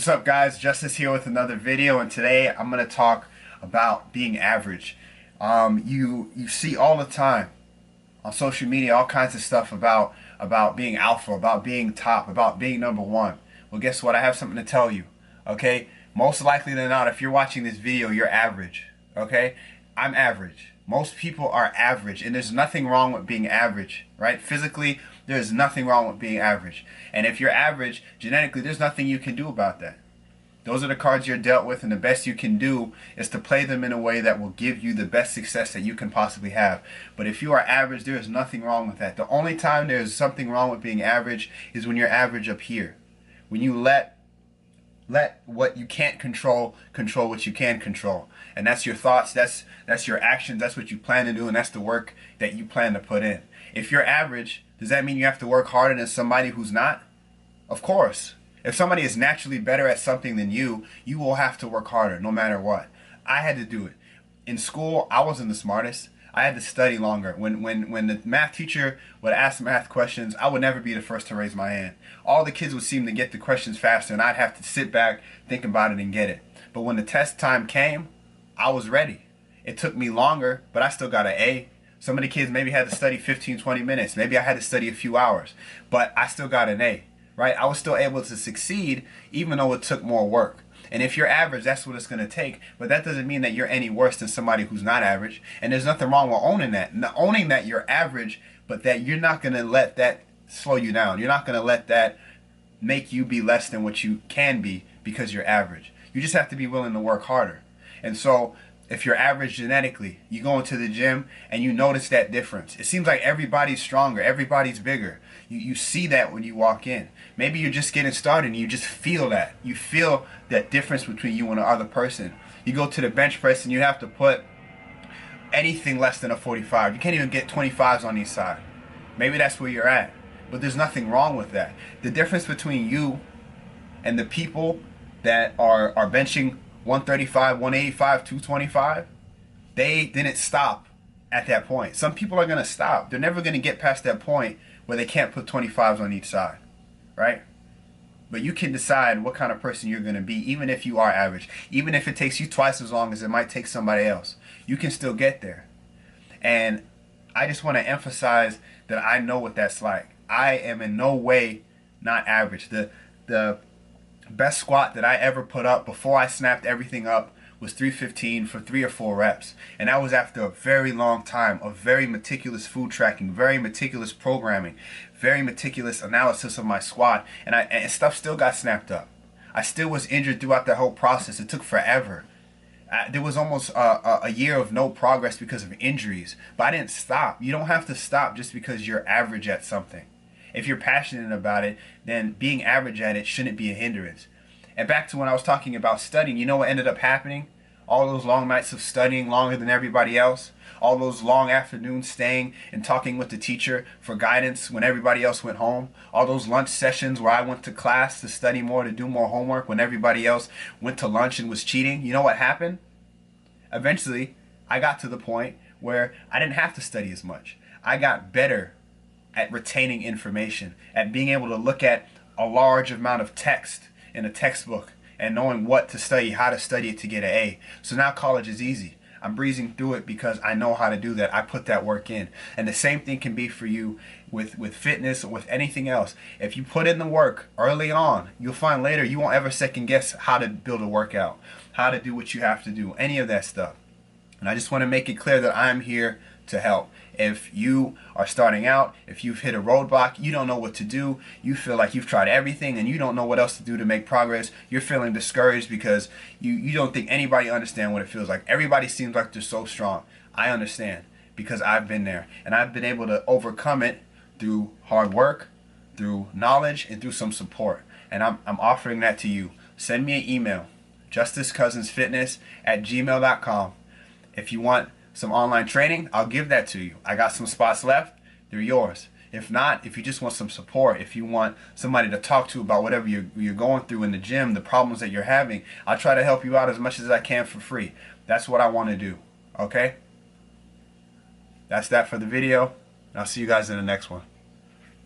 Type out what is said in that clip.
What's up, guys? Justice here with another video, and today I'm going to talk about being average. You see all the time on social media all kinds of stuff about being alpha, about being top, about being number one. Well, guess what? I have something to tell you. Okay, most likely than not, if you're watching this video, you're average. Okay, I'm average. Most people are average, and there's nothing wrong with being average, right? Physically, there's nothing wrong with being average. And if you're average, genetically, there's nothing you can do about that. Those are the cards you're dealt with, and the best you can do is to play them in a way that will give you the best success that you can possibly have. But if you are average, there is nothing wrong with that. The only time there's something wrong with being average is when you're average up here. When you let what you can't control what you can control, and that's your thoughts, that's your actions, that's what you plan to do, and that's the work that you plan to put in. If you're average, does that mean you have to work harder than somebody who's not? Of course. If somebody is naturally better at something than you, you will have to work harder no matter what. I had to do it. In school, I wasn't the smartest. I had to study longer. When the math teacher would ask math questions, I would never be the first to raise my hand. All the kids would seem to get the questions faster, and I'd have to sit back, think about it, and get it. But when the test time came, I was ready. It took me longer, but I still got an A. Some of the kids maybe had to study 15, 20 minutes. Maybe I had to study a few hours, but I still got an A, right? I was still able to succeed even though it took more work. And if you're average, that's what it's going to take. But that doesn't mean that you're any worse than somebody who's not average. And there's nothing wrong with owning that. Owning that you're average, but that you're not going to let that slow you down. You're not going to let that make you be less than what you can be because you're average. You just have to be willing to work harder. And so if you're average genetically, you go into the gym and you notice that difference. It seems like everybody's stronger, everybody's bigger. You see that when you walk in. Maybe you're just getting started and you just feel that. You feel that difference between you and the other person. You go to the bench press and you have to put anything less than a 45. You can't even get 25s on each side. Maybe that's where you're at. But there's nothing wrong with that. The difference between you and the people that are benching 135, 185, 225, they didn't stop at that point. Some people are going to stop. They're never going to get past that point where they can't put 25s on each side, right? But you can decide what kind of person you're going to be, even if you are average. Even if it takes you twice as long as it might take somebody else, you can still get there. And I just want to emphasize that I know what that's like. I am in no way not average. The best squat that I ever put up before I snapped everything up was 315 for 3 or 4 reps. And that was after a very long time of very meticulous food tracking, very meticulous programming, very meticulous analysis of my squat, and stuff still got snapped up. I still was injured throughout the whole process. It took forever. There was almost a year of no progress because of injuries, but I didn't stop. You don't have to stop just because you're average at something. If you're passionate about it, then being average at it shouldn't be a hindrance. And back to when I was talking about studying, you know what ended up happening? All those long nights of studying longer than everybody else, all those long afternoons staying and talking with the teacher for guidance when everybody else went home, all those lunch sessions where I went to class to study more, to do more homework when everybody else went to lunch and was cheating. You know what happened? Eventually, I got to the point where I didn't have to study as much. I got better at retaining information, at being able to look at a large amount of text in a textbook and knowing what to study, how to study it to get an A. So now college is easy. I'm breezing through it because I know how to do that. I put that work in. And the same thing can be for you with fitness or with anything else. If you put in the work early on, you'll find later you won't ever second guess how to build a workout, how to do what you have to do, any of that stuff. And I just want to make it clear that I'm here to help. If you are starting out, if you've hit a roadblock, you don't know what to do, you feel like you've tried everything and you don't know what else to do to make progress, you're feeling discouraged because you don't think anybody understands what it feels like. Everybody seems like they're so strong. I understand because I've been there and I've been able to overcome it through hard work, through knowledge, and through some support. And I'm offering that to you. Send me an email, justicecousinsfitness@gmail.com. If you want some online training, I'll give that to you. I got some spots left. They're yours. If not, if you just want some support, if you want somebody to talk to about whatever you're going through in the gym, the problems that you're having, I'll try to help you out as much as I can for free. That's what I want to do. Okay? That's that for the video. And I'll see you guys in the next one.